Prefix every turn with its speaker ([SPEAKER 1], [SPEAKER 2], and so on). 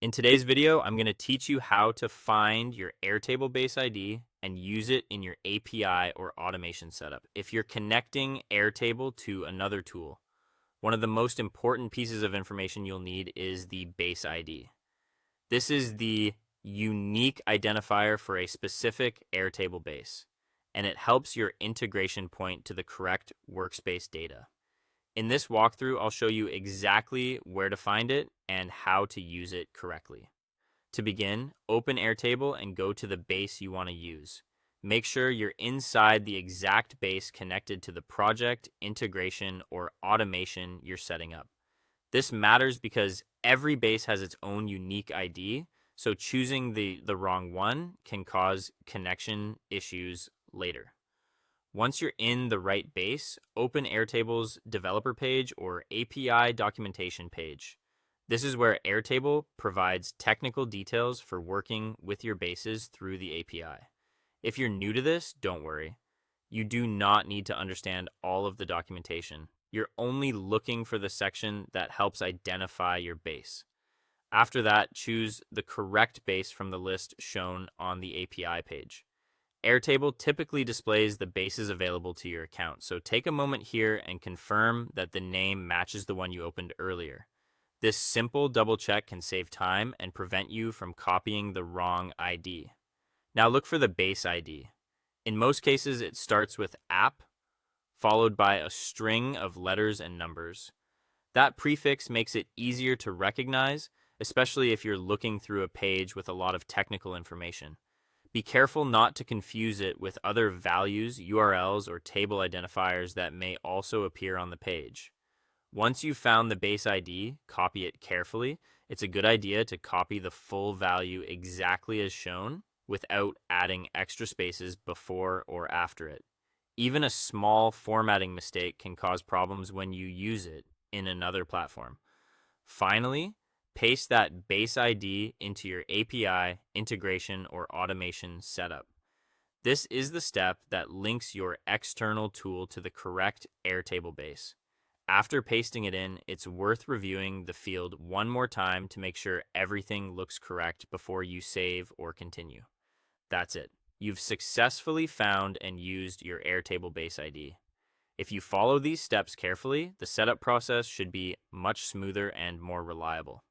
[SPEAKER 1] In today's video, I'm going to teach you how to find your Airtable base ID and use it in your API or automation setup if you're connecting Airtable to another tool. One of the most important pieces of information you'll need is the base ID. This is the unique identifier for a specific Airtable base, and it helps your integration point to the correct workspace data. In this walkthrough, I'll show you exactly where to find it and how to use it correctly. To begin, open Airtable and go to the base you want to use. Make sure you're inside the exact base connected to the project, integration, or automation you're setting up. This matters because every base has its own unique ID, so choosing the wrong one can cause connection issues later. Once you're in the right base, open Airtable's developer page or API documentation page. This is where Airtable provides technical details for working with your bases through the API. If you're new to this, don't worry. You do not need to understand all of the documentation. You're only looking for the section that helps identify your base. After that, choose the correct base from the list shown on the API page. Airtable typically displays the bases available to your account, so take a moment here and confirm that the name matches the one you opened earlier. This simple double check can save time and prevent you from copying the wrong ID. Now look for the base ID. In most cases, it starts with app, followed by a string of letters and numbers. That prefix makes it easier to recognize, especially if you're looking through a page with a lot of technical information. Be careful not to confuse it with other values, URLs, or table identifiers that may also appear on the page. Once you've found the base ID, copy it carefully. It's a good idea to copy the full value exactly as shown without adding extra spaces before or after it. Even a small formatting mistake can cause problems when you use it in another platform. Finally, paste that base ID into your API, integration, or automation setup. This is the step that links your external tool to the correct Airtable base. After pasting it in, it's worth reviewing the field one more time to make sure everything looks correct before you save or continue. That's it. You've successfully found and used your Airtable base ID. If you follow these steps carefully, the setup process should be much smoother and more reliable.